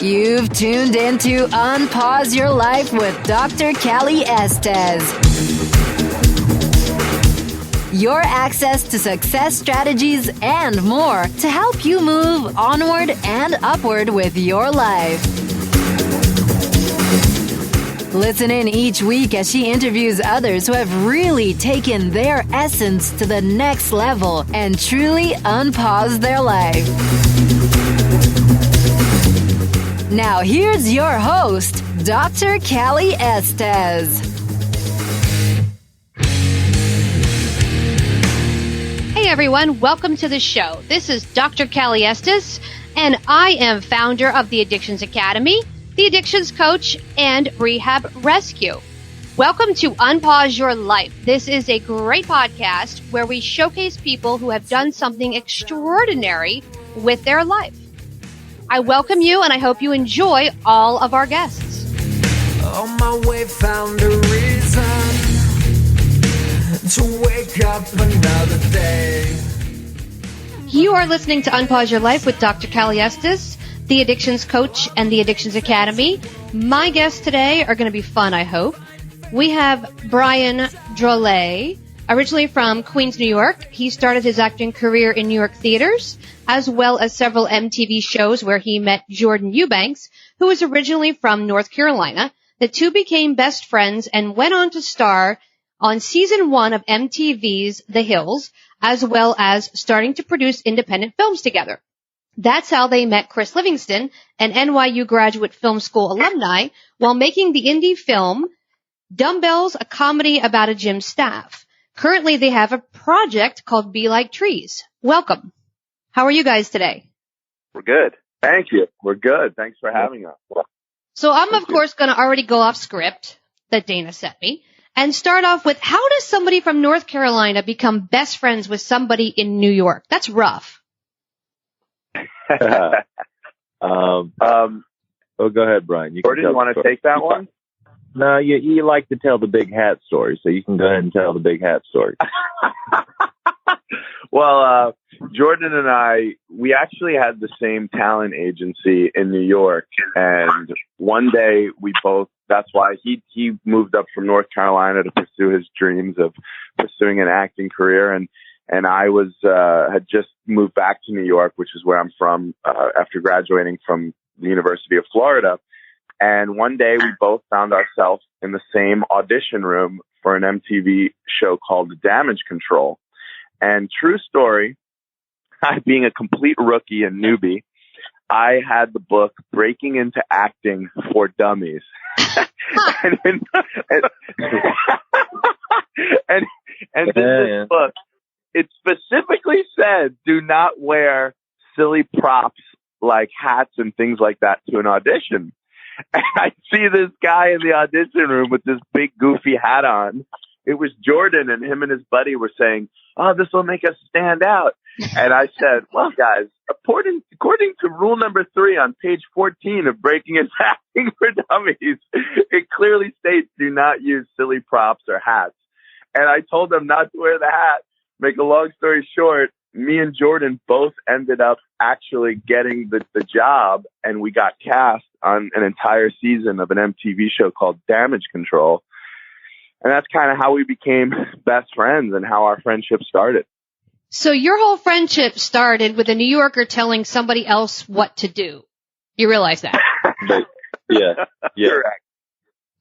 You've tuned into Unpause Your Life with Dr. Callie Estes. Your access to success strategies and more to help you move onward and upward with your life. Listen in each week as she interviews others who have really taken their essence to the next level and truly unpaused their life. Now here's your host, Dr. Callie Estes. Hey everyone, welcome to the show. This is Dr. Callie Estes, and I am founder of the Addictions Academy, the Addictions Coach, and Rehab Rescue. Welcome to Unpause Your Life. This is a great podcast where we showcase people who have done something extraordinary with their life. I welcome you, and I hope you enjoy all of our guests. On my way, found a reason to wake up another day. You are listening to Unpause Your Life with Dr. Callie Estes, the Addictions Coach and the Addictions Academy. My guests today are going to be fun, I hope. We have Brian Drolet, originally from Queens, New York. He started his acting career in New York theaters, as well as several MTV shows where he met Jordan Eubanks, who was originally from North Carolina. The two became best friends and went on to star on season 1 of MTV's The Hills, as well as starting to produce independent films together. That's how they met Chris Livingston, an NYU Graduate Film School alumni, while making the indie film Dumbbells, a comedy about a gym staff. Currently, they have a project called Be Like Trees. Welcome. How are you guys today? We're good. Thank you. We're good. Thanks for having us. So I'm, of course, going to already go off script that Dana sent me and start off with, how does somebody from North Carolina become best friends with somebody in New York? That's rough. Go ahead, Brian. Jordan, you want to take that one? No, you like to tell the big hat story, so you can go ahead and tell the big hat story. Well, Jordan and I, we actually had the same talent agency in New York, and one day that's why he moved up from North Carolina to pursue his dreams of pursuing an acting career, and I had just moved back to New York, which is where I'm from, after graduating from the University of Florida. And one day we both found ourselves in the same audition room for an MTV show called Damage Control. And true story, I, being a complete rookie and newbie, I had the book Breaking into Acting for Dummies. and this book, it specifically said, do not wear silly props like hats and things like that to an audition. And I see this guy in the audition room with this big goofy hat on. It was Jordan, and him and his buddy were saying, "Oh, this will make us stand out." And I said, "Well, guys, according to rule number 3 on page 14 of Breaking into Acting for Dummies, it clearly states do not use silly props or hats." And I told them not to wear the hat. Make a long story short, me and Jordan both ended up actually getting the job, and we got cast on an entire season of an MTV show called Damage Control. And that's kind of how we became best friends and how our friendship started. So your whole friendship started with a New Yorker telling somebody else what to do. You realize that? Yeah. Correct.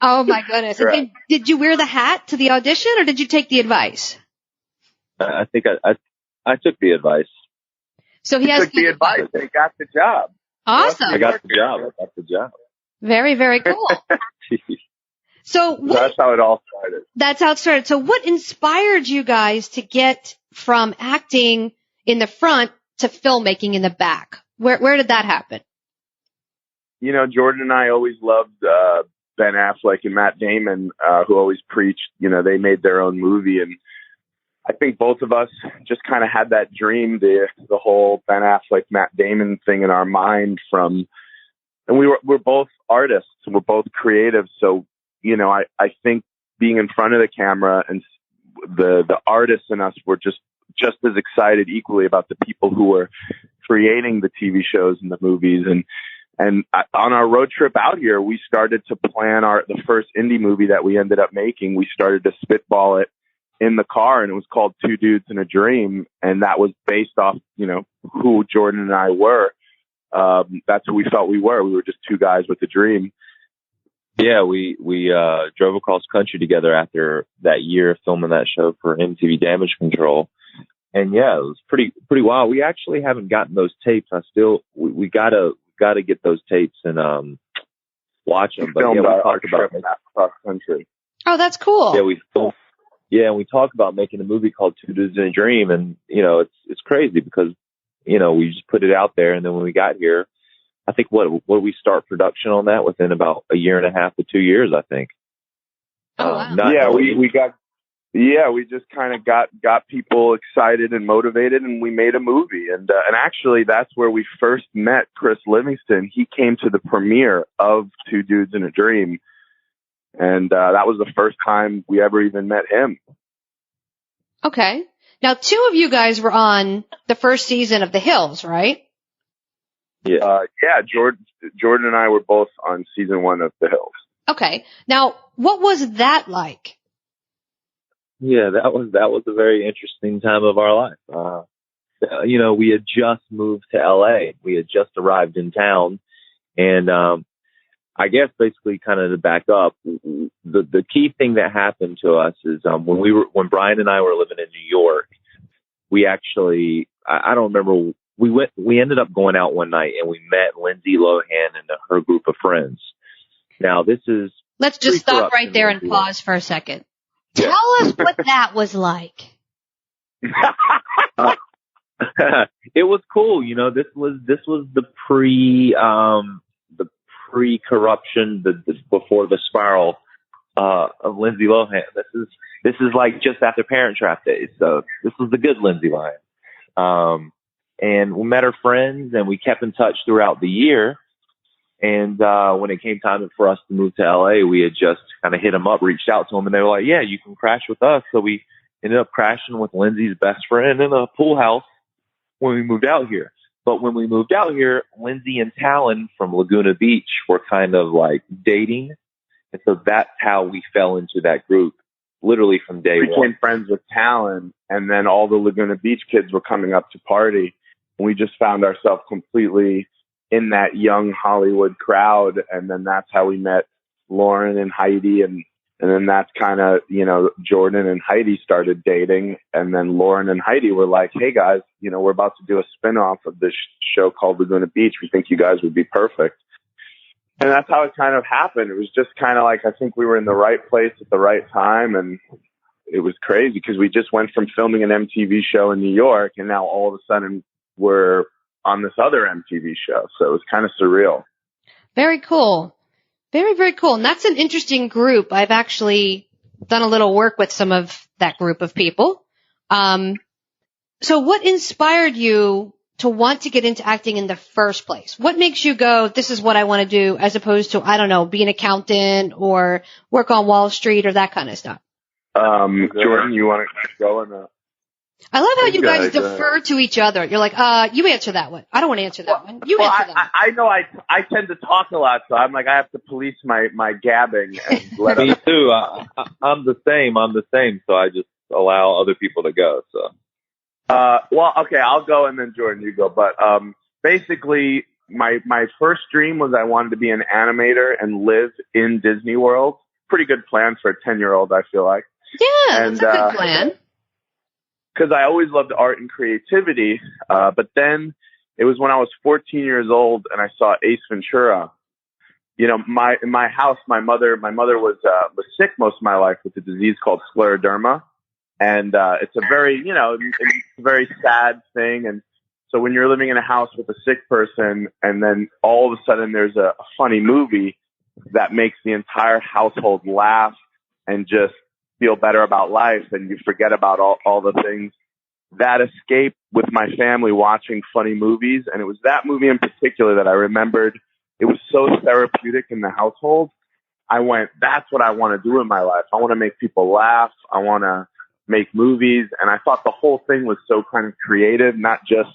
Oh, my goodness. And did you wear the hat to the audition, or did you take the advice? I think I took the advice. So he took the advice. He got the job. Awesome. I got the job. Very, very cool. So that's how it all started. That's how it started. So what inspired you guys to get from acting in the front to filmmaking in the back? Where did that happen? You know, Jordan and I always loved Ben Affleck and Matt Damon, who always preached, they made their own movie. And I think both of us just kind of had that dream, the whole Ben Affleck, Matt Damon thing in our mind and we're both artists and we're both creative. So, I think being in front of the camera and the artists in us were just as excited equally about the people who were creating the TV shows and the movies. And And on our road trip out here, we started to plan the first indie movie that we ended up making. We started to spitball it in the car, and it was called Two Dudes and a Dream. And that was based off, who Jordan and I were. That's who we felt we were. We were just two guys with a dream. Yeah, we drove across country together after that year of filming that show for MTV Damage Control. And yeah, it was pretty wild. We actually haven't gotten those tapes. We gotta get those tapes and watch them. But yeah, we talked about cross country. Oh, that's cool. And we talk about making a movie called Two Dudes and a Dream, and it's crazy because we just put it out there, and then when we got here, I think what we start production on that within about a year and a half to 2 years, I think. Oh, wow. We just kind of got people excited and motivated, and we made a movie. And actually, that's where we first met Chris Livingston. He came to the premiere of Two Dudes and a Dream, and that was the first time we ever even met him. Okay. Now, two of you guys were on the first season of The Hills, right? Yeah. Jordan and I were both on season 1 of The Hills. Okay. Now, what was that like? Yeah, that was a very interesting time of our life. We had just moved to LA. We had just arrived in town, and I guess basically kind of to back up, the key thing that happened to us is when Brian and I were living in New York, we actually I don't remember, we ended up going out one night and we met Lindsay Lohan and her group of friends. Now let's just stop right there and pause for a second. Yeah. Tell us what that was like. It was cool. This was the pre-corruption, before the spiral of Lindsay Lohan. This is like just after Parent Trap days. So this was the good Lindsay Lohan. And we met her friends, and we kept in touch throughout the year. And when it came time for us to move to LA, we had just kind of hit them up, reached out to them, and they were like, "Yeah, you can crash with us." So we ended up crashing with Lindsay's best friend in a pool house when we moved out here. But when we moved out here, Lindsay and Talon from Laguna Beach were kind of like dating. And so that's how we fell into that group, literally from day one. We became friends with Talon, and then all the Laguna Beach kids were coming up to party. And we just found ourselves completely in that young Hollywood crowd. And then that's how we met Lauren and Heidi. And then that's kind of, Jordan and Heidi started dating. And then Lauren and Heidi were like, "Hey guys, we're about to do a spinoff of this show called Laguna Beach. We think you guys would be perfect." And that's how it kind of happened. It was just kind of like, I think we were in the right place at the right time. And it was crazy because we just went from filming an MTV show in New York, and now all of a sudden we're on this other MTV show. So it was kind of surreal. Very cool. Very, very cool. And that's an interesting group. I've actually done a little work with some of that group of people. So what inspired you to want to get into acting in the first place? What makes you go, this is what I want to do, as opposed to, I don't know, be an accountant or work on Wall Street or that kind of stuff? Jordan, you want to go on that? I love how you guys defer to each other. You're like, you answer that one. I don't want to answer that one. You answer that one. I know I tend to talk a lot, so I'm like, I have to police my gabbing. And let Me too. I'm the same. So I just allow other people to go. So. Okay, I'll go and then Jordan, you go. But basically, my first dream was I wanted to be an animator and live in Disney World. Pretty good plan for a 10-year-old, I feel like. Yeah, that's a good plan. Because I always loved art and creativity. But then it was when I was 14 years old and I saw Ace Ventura. In my house, my mother was sick most of my life with a disease called scleroderma. And it's a very, it's a very sad thing. And so when you're living in a house with a sick person and then all of a sudden there's a funny movie that makes the entire household laugh and just feel better about life, and you forget about all the things, that escape with my family watching funny movies. And it was that movie in particular that I remembered. It was so therapeutic in the household. I went, that's what I want to do in my life. I want to make people laugh. I want to make movies. And I thought the whole thing was so kind of creative, not just,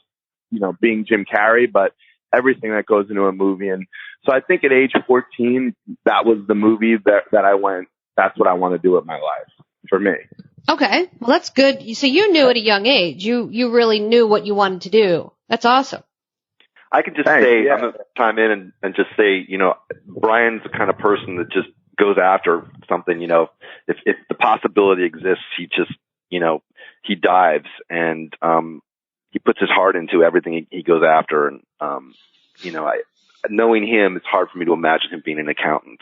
being Jim Carrey, but everything that goes into a movie. And so I think at age 14, that was the movie that I went, that's what I want to do with my life for me. Okay. Well, that's good. So you knew at a young age, you really knew what you wanted to do. That's awesome. I can just Thanks, say, yeah. I'm going to chime in and just say, you know, Brian's the kind of person that just goes after something, you know, if the possibility exists, he just, you know, he dives and, he puts his heart into everything he goes after. And, you know, knowing him, it's hard for me to imagine him being an accountant.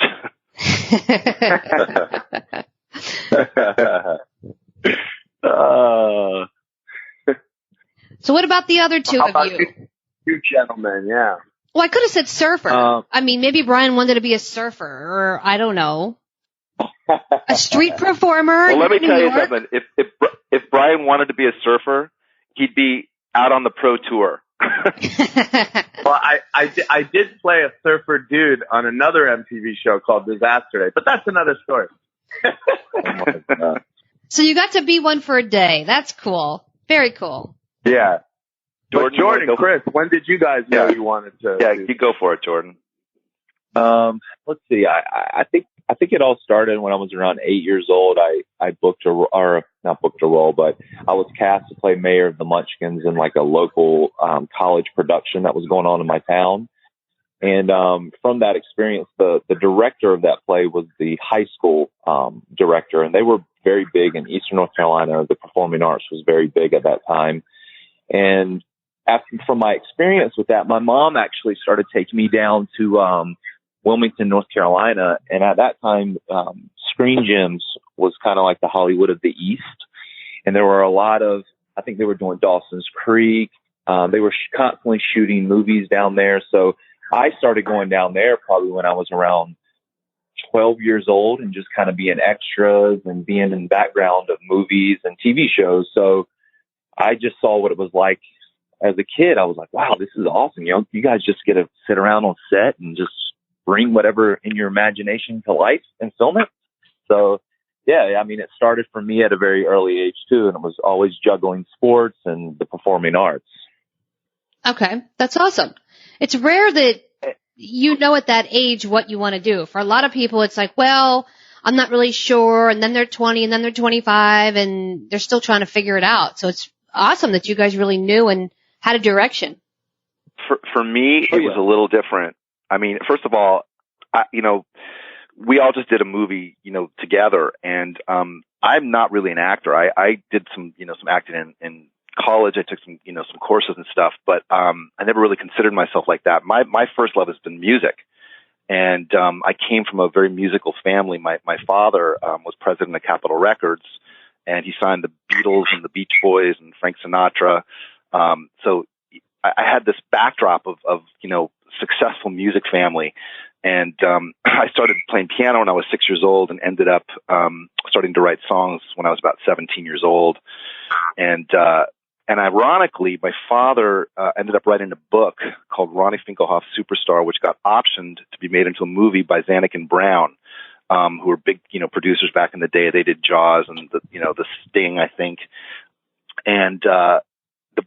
So what about the other two of you? You gentlemen, yeah. Well, I could have said surfer. I mean, maybe Brian wanted to be a surfer, or I don't know, a street performer. Well, let me in tell New you York? something. If Brian wanted to be a surfer, he'd be out on the pro tour. Well, I did play a surfer dude on another MTV show called Disaster Day, but that's another story. Oh my God. So you got to be one for a day. That's cool. Very cool. Yeah. Jordan, Jordan, Chris, when did you guys know you wanted to? Yeah, you go for it, Jordan. Let's see. I think it all started when I was around 8 years old. I not booked a role, but I was cast to play Mayor of the Munchkins in like a local college production that was going on in my town. And from that experience, the director of that play was the high school director, and they were very big in Eastern North Carolina. The performing arts was very big at that time. And from my experience with that, my mom actually started taking me down to Wilmington, North Carolina. And at that time, Screen Gems was kind of like the Hollywood of the East. And there were a lot of, I think they were doing Dawson's Creek. They were constantly shooting movies down there. So I started going down there probably when I was around 12 years old and just kind of being extras and being in the background of movies and TV shows. So I just saw what it was like as a kid. I was like, wow, this is awesome. You know, you guys just get to sit around on set and just bring whatever in your imagination to life and film it. So yeah, I mean, it started for me at a very early age too. And it was always juggling sports and the performing arts. Okay. That's awesome. It's rare that you know at that age what you want to do. For a lot of people, it's like, well, I'm not really sure. And then they're 20 and then they're 25 and they're still trying to figure it out. So it's awesome that you guys really knew and had a direction. For me, it was a little different. I mean, first of all, you know, we all just did a movie, you know, together, and I'm not really an actor. I did some acting in college. I took some courses and stuff, but I never really considered myself like that. My first love has been music, and I came from a very musical family. My father was president of Capitol Records, and he signed the Beatles and the Beach Boys and Frank Sinatra. So I had this backdrop of successful music family. And I started playing piano when I was 6 years old and ended up starting to write songs when I was about 17 years old. And ironically, my father ended up writing a book called Ronnie Finkelhoff Superstar, which got optioned to be made into a movie by Zanuck and Brown, who were big, producers back in the day. They did Jaws and the Sting, I think. And the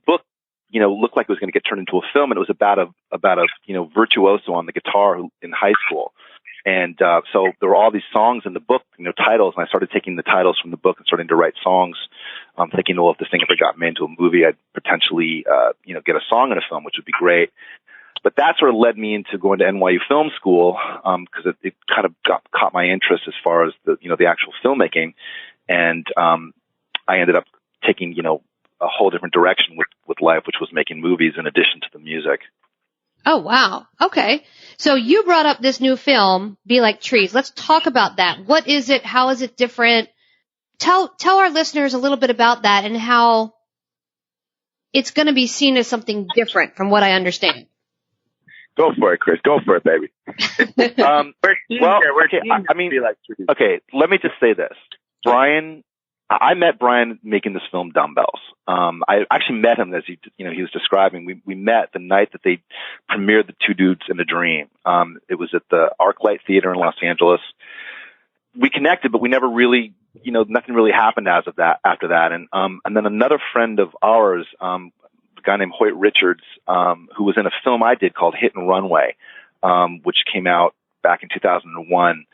book, looked like it was going to get turned into a film, and it was about a virtuoso on the guitar in high school. And so there were all these songs in the book, titles, and I started taking the titles from the book and starting to write songs. I'm thinking, well, if this thing ever got made into a movie, I'd potentially, get a song in a film, which would be great. But that sort of led me into going to NYU Film School, because it kind of caught my interest as far as the actual filmmaking. And I ended up taking, a whole different direction with life, which was making movies in addition to the music. Oh, wow. Okay. So you brought up this new film, Be Like Trees. Let's talk about that. What is it? How is it different? Tell our listeners a little bit about that and how it's going to be seen as something different from what I understand. Go for it, Chris. Go for it, baby. Okay, let me just say this. I met Brian making this film Dumbbells. I actually met him as he was describing. We met the night that they premiered The Two Dudes in a Dream. It was at the ArcLight Theater in Los Angeles. We connected, but we never really, nothing really happened after that. And then another friend of ours, guy named Hoyt Richards, who was in a film I did called Hit and Runway, which came out back in 2001.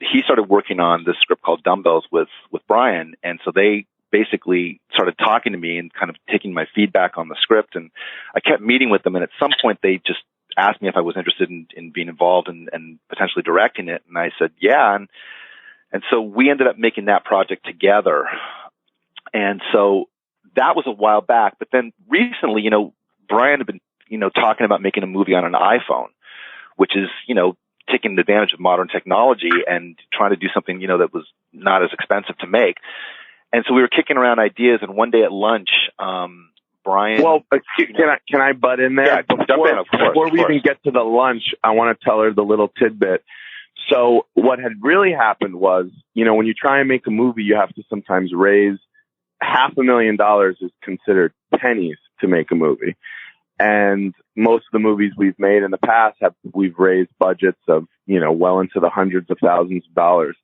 He started working on this script called Dumbbells with Brian. And so they basically started talking to me and kind of taking my feedback on the script. And I kept meeting with them. And at some point they just asked me if I was interested in being involved and potentially directing it. And I said, yeah. And so we ended up making that project together. And so that was a while back. But then recently, Brian had been, talking about making a movie on an iPhone, which is, taking advantage of modern technology and trying to do something, that was not as expensive to make. And so we were kicking around ideas. And one day at lunch, Brian. Well, can I butt in there? Yeah, jump in, of course. Before we even get to the lunch, I want to tell her the little tidbit. So what had really happened was, when you try and make a movie, you have to sometimes raise $500,000 is considered pennies to make a movie. And most of the movies we've made in the past we've raised budgets of, well into the hundreds of thousands of dollars.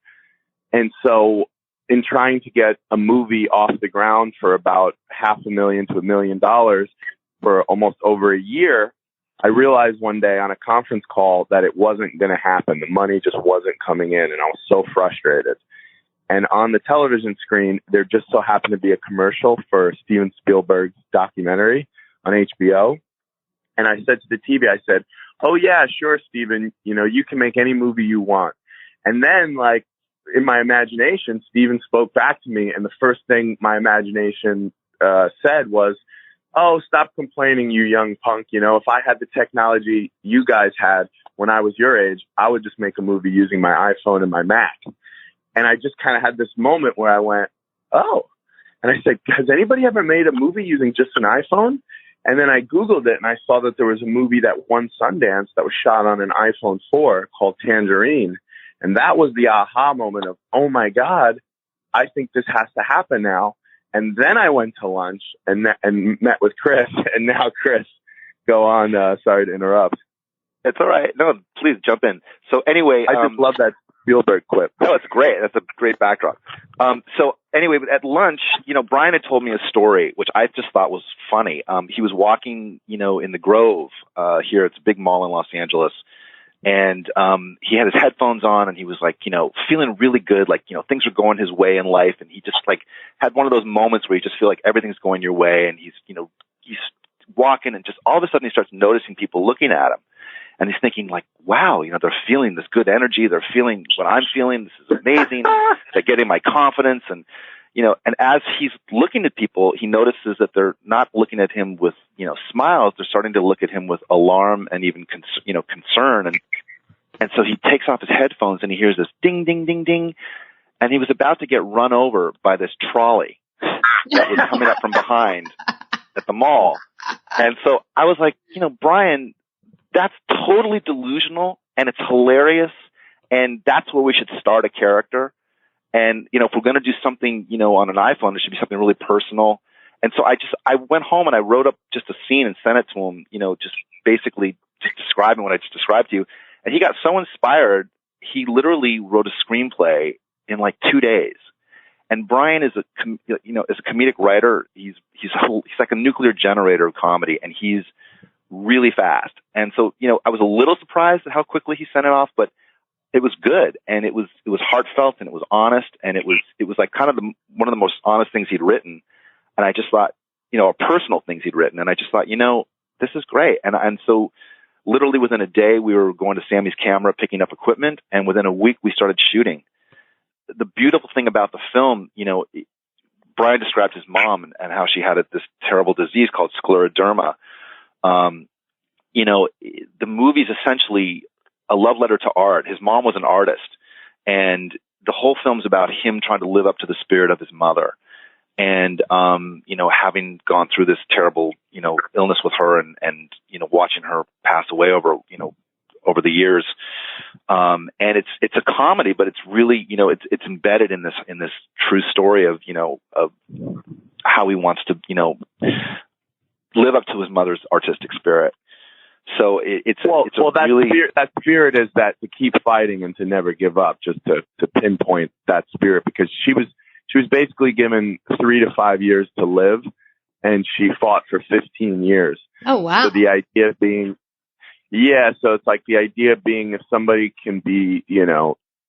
And so in trying to get a movie off the ground for about $500,000 to $1 million for almost over a year, I realized one day on a conference call that it wasn't going to happen. The money just wasn't coming in, and I was so frustrated. And on the television screen, there just so happened to be a commercial for Steven Spielberg's documentary on HBO. And I said to the TV, I said, oh yeah, sure, Steven, you can make any movie you want. And then in my imagination, Steven spoke back to me, and the first thing my imagination said was, oh, stop complaining, you young punk. If I had the technology you guys had when I was your age, I would just make a movie using my iPhone and my Mac. And I just kind of had this moment where I went, oh. And I said, has anybody ever made a movie using just an iPhone? And then I Googled it, and I saw that there was a movie that won Sundance that was shot on an iPhone 4 called Tangerine. And that was the aha moment of, oh, my God, I think this has to happen now. And then I went to lunch and met with Chris. And now, Chris, go on. Sorry to interrupt. It's all right. No, please jump in. So anyway, I just love that Spielberg clip. No, it's great. That's a great backdrop. So anyway, at lunch, Brian had told me a story, which I just thought was funny. He was walking, in the Grove, here. It's a big mall in Los Angeles. And, he had his headphones on and he was feeling really good. Things are going his way in life. And he just had one of those moments where you just feel like everything's going your way. And he's walking and just all of a sudden he starts noticing people looking at him. And he's thinking wow, they're feeling this good energy. They're feeling what I'm feeling. This is amazing. They're getting my confidence. And, and as he's looking at people, he notices that they're not looking at him with, smiles. They're starting to look at him with alarm and even, concern. And so he takes off his headphones and he hears this ding, ding, ding, ding. And he was about to get run over by this trolley that was coming up from behind at the mall. And so I was like, Brian, that's totally delusional and it's hilarious. And that's where we should start a character. And, if we're going to do something, on an iPhone, it should be something really personal. And so I went home and I wrote up just a scene and sent it to him, just basically just describing what I just described to you. And he got so inspired, he literally wrote a screenplay in 2 days. And Brian is a comedic writer. He's like a nuclear generator of comedy, and he's really fast. And so, I was a little surprised at how quickly he sent it off, but it was good. And it was heartfelt and it was honest. And it was kind of one of the most honest things he'd written. And I just thought, or personal things he'd written. And I just thought, this is great. And so literally within a day, we were going to Sammy's camera, picking up equipment. And within a week, we started shooting. The beautiful thing about the film, Brian described his mom and how she had this terrible disease called scleroderma. The movie's essentially a love letter to art. His mom was an artist, and the whole film's about him trying to live up to the spirit of his mother. And, having gone through this terrible, illness with her and watching her pass away over the years. And it's a comedy, but it's really, it's embedded in this true story of how he wants to, live up to his mother's artistic spirit. So that spirit is that to keep fighting and to never give up, just to pinpoint that spirit, because she was basically given 3 to 5 years to live. and she fought for 15 years. Oh, wow. So the idea being, so it's like the idea being if somebody can be,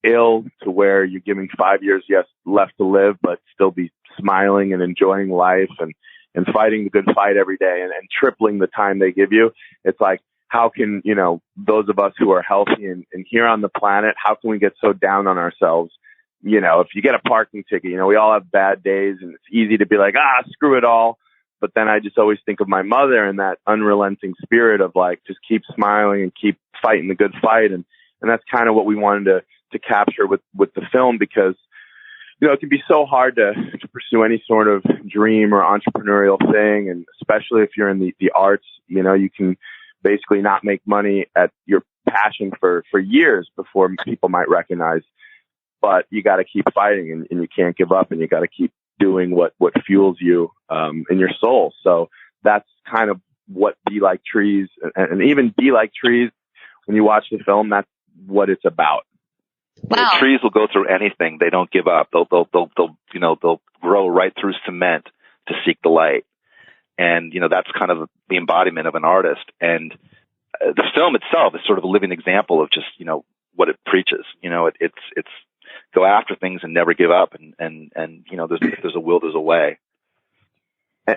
ill to where you're giving 5 years left to live, but still be smiling and enjoying life and fighting the good fight every day and tripling the time they give you. It's like, how can, those of us who are healthy and here on the planet, how can we get so down on ourselves? If you get a parking ticket, we all have bad days and it's easy to be like, screw it all. But then I just always think of my mother and that unrelenting spirit of like, just keep smiling and keep fighting the good fight. And that's kind of what we wanted to capture with the film, because, it can be so hard to pursue any sort of dream or entrepreneurial thing. And especially if you're in the arts, you can basically not make money at your passion for years before people might recognize. But you got to keep fighting and you can't give up, and you got to keep doing what fuels you in your soul. So that's kind of what Be Like Trees and even Be Like Trees, when you watch the film, that's what it's about. Wow. The trees will go through anything. They don't give up. They'll grow right through cement to seek the light. And, that's kind of the embodiment of an artist. And the film itself is sort of a living example of just, what it preaches. It's go after things and never give up. And if there's a will, there's a way.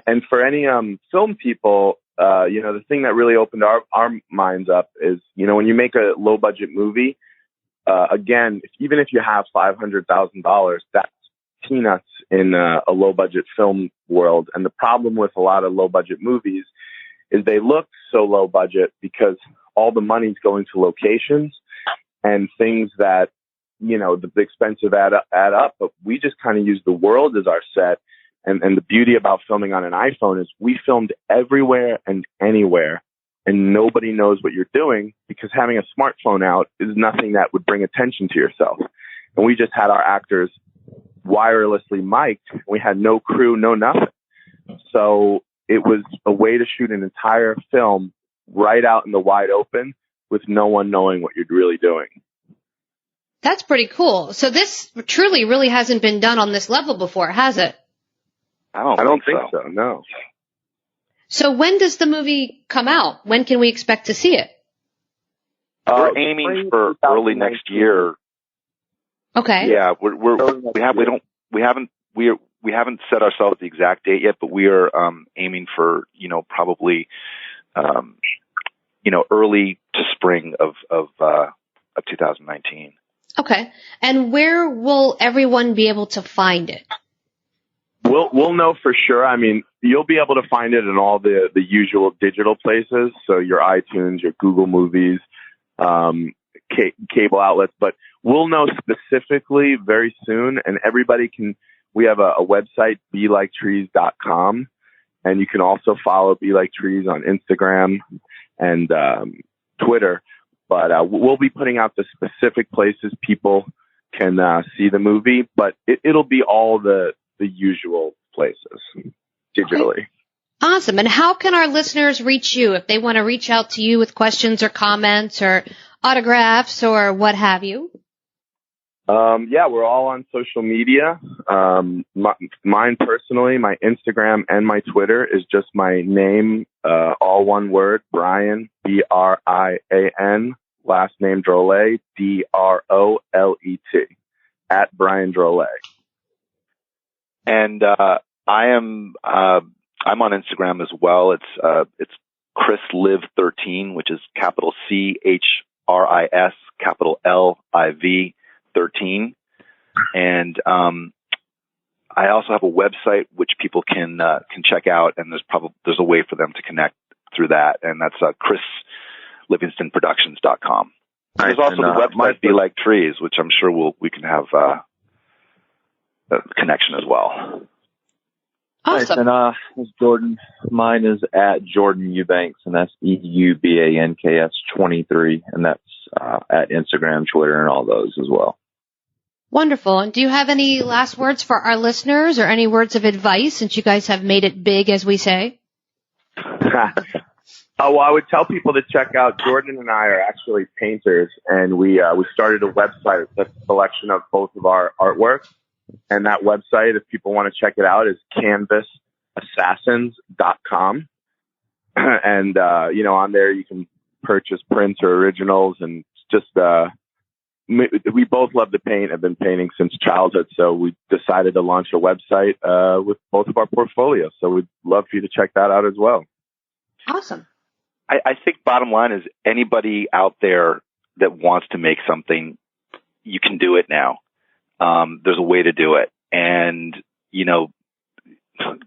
And for any film people, the thing that really opened our minds up is, when you make a low budget movie, again, even if you have $500,000, that's peanuts in a low budget film world. And the problem with a lot of low budget movies is they look so low budget because all the money's going to locations and things that, the expensive add up. But we just kind of use the world as our set. And the beauty about filming on an iPhone is we filmed everywhere and anywhere. And nobody knows what you're doing, because having a smartphone out is nothing that would bring attention to yourself. And we just had our actors wirelessly mic'd. We had no crew, no nothing. So it was a way to shoot an entire film right out in the wide open with no one knowing what you're really doing. That's pretty cool. So this truly really hasn't been done on this level before, has it? I don't think so. No. So when does the movie come out? When can we expect to see it? We're aiming for early next year. Okay. Yeah, we haven't set ourselves the exact date yet, but we are aiming for probably early to spring of 2019. Okay. And where will everyone be able to find it? We'll know for sure. I mean, you'll be able to find it in all the usual digital places. So your iTunes, your Google Movies, cable outlets, but we'll know specifically very soon. And we have a website, beliketrees.com. And you can also follow Be Like Trees on Instagram and Twitter. But we'll be putting out the specific places people can see the movie, but it'll be all the usual places digitally. Okay. Awesome. And how can our listeners reach you if they want to reach out to you with questions or comments or autographs or what have you? We're all on social media. Mine personally, my Instagram and my Twitter is just my name, all one word, Brian, Brian, last name Drolet, Drolet, at Brian Drolet. And I'm on Instagram as well. It's Chris Liv 13, which is capital CHRIS, capital LIV 13. And I also have a website which people can check out, and there's a way for them to connect through that, and that's chrislivingstonproductions.com. There's also the website Be Like Trees, which I'm sure we can have a connection as well. Awesome. Nice. And Jordan, mine is at Jordan Eubanks, and that's EUBANKS 23, and that's at Instagram, Twitter, and all those as well. Wonderful. And do you have any last words for our listeners or any words of advice, since you guys have made it big, as we say? Well, I would tell people to check out. Jordan and I are actually painters, and we started a website that's a selection of both of our artwork. And that website, if people want to check it out, is canvas EP054assassins.com. And, on there you can purchase prints or originals, and just, we both love to paint, have been painting since childhood. So we decided to launch a website, with both of our portfolios. So we'd love for you to check that out as well. Awesome. I think bottom line is anybody out there that wants to make something, you can do it now. There's a way to do it. And,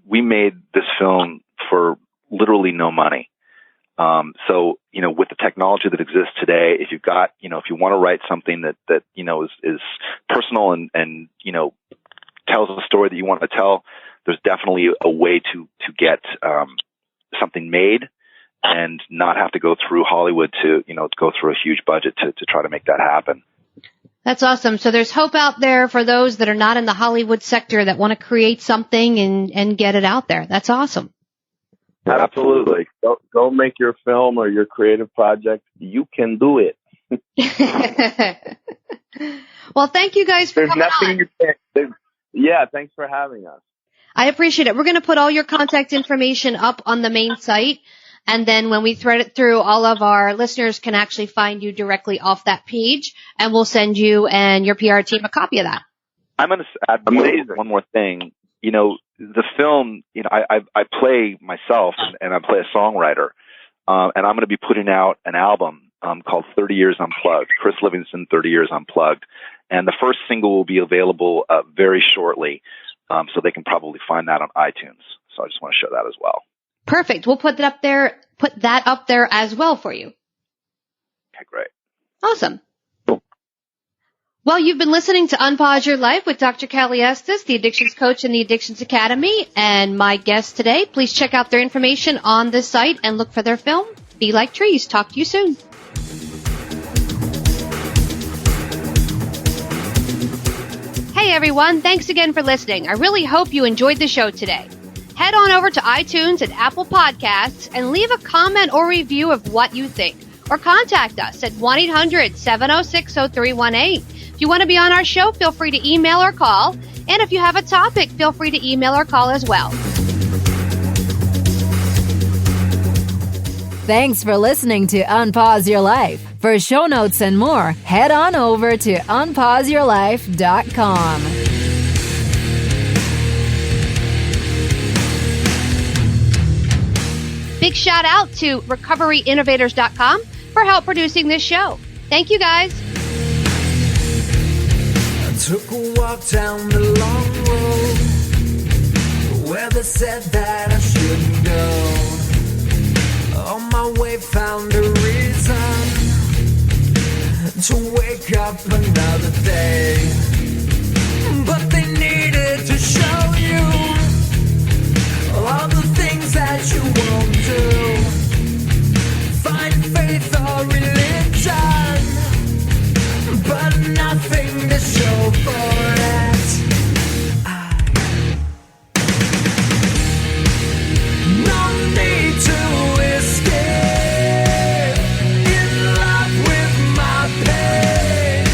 we made this film for literally no money. So, with the technology that exists today, if you've got, if you want to write something that is personal and, tells a story that you want to tell, there's definitely a way to get, something made and not have to go through Hollywood to go through a huge budget to try to make that happen. That's awesome. So there's hope out there for those that are not in the Hollywood sector that want to create something and get it out there. That's awesome. Absolutely. Go make your film or your creative project. You can do it. Well, thank you guys for coming on. Yeah, thanks for having us. I appreciate it. We're going to put all your contact information up on the main site. And then when we thread it through, all of our listeners can actually find you directly off that page. And we'll send you and your PR team a copy of that. I'm going to add one more thing. The film, I play myself and I play a songwriter. And I'm going to be putting out an album called 30 Years Unplugged, Chris Livingston, 30 Years Unplugged. And the first single will be available very shortly. So they can probably find that on iTunes. So I just want to show that as well. Perfect. We'll put that up there as well for you. Okay, great. Awesome. Well, you've been listening to Unpause Your Life with Dr. Callie Estes, the Addictions Coach in the Addictions Academy, and my guest today. Please check out their information on this site and look for their film, Be Like Trees. Talk to you soon. Hey, everyone. Thanks again for listening. I really hope you enjoyed the show today. Head on over to iTunes and Apple Podcasts and leave a comment or review of what you think. Or contact us at 1-800-706-0318. If you want to be on our show, feel free to email or call. And if you have a topic, feel free to email or call as well. Thanks for listening to Unpause Your Life. For show notes and more, head on over to unpauseyourlife.com. Big shout out to recoveryinnovators.com for help producing this show. Thank you, guys. I took a walk down the long road where they said that I shouldn't go. On my way found a reason to wake up another day. But they needed to show you all the things that you won't do. Find faith or religion, but nothing to show for it. No need to escape in love with my pain.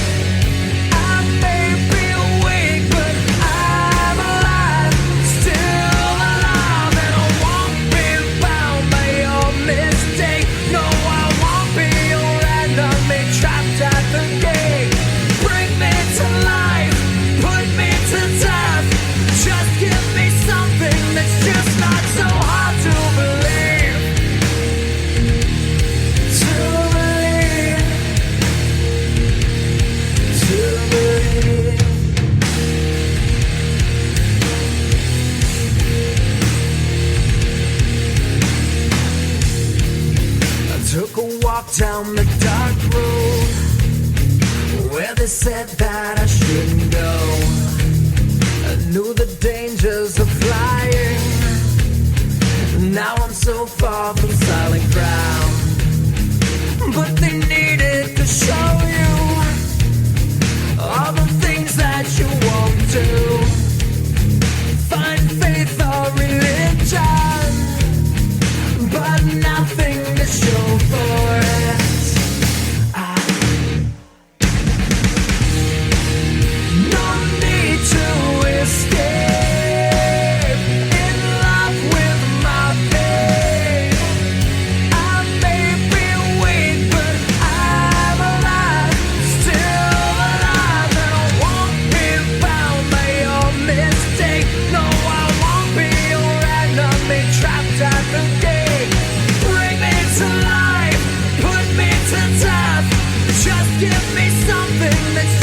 I may be awake, but I'm alive, still alive, and I won't be bound by your mistake. No, I won't be your enemy, trapped at the gate. Bring me to life, put me to death. Just give me something that's just not so hard to believe. To believe. To believe. I took a walk down the dark road where they said that I shouldn't go. I knew the dangers of flying. Now I'm so far from solid ground. But they needed to show you all the things that you won't do. Find faith or religion, but nothing to show for it. No need to escape in love everything that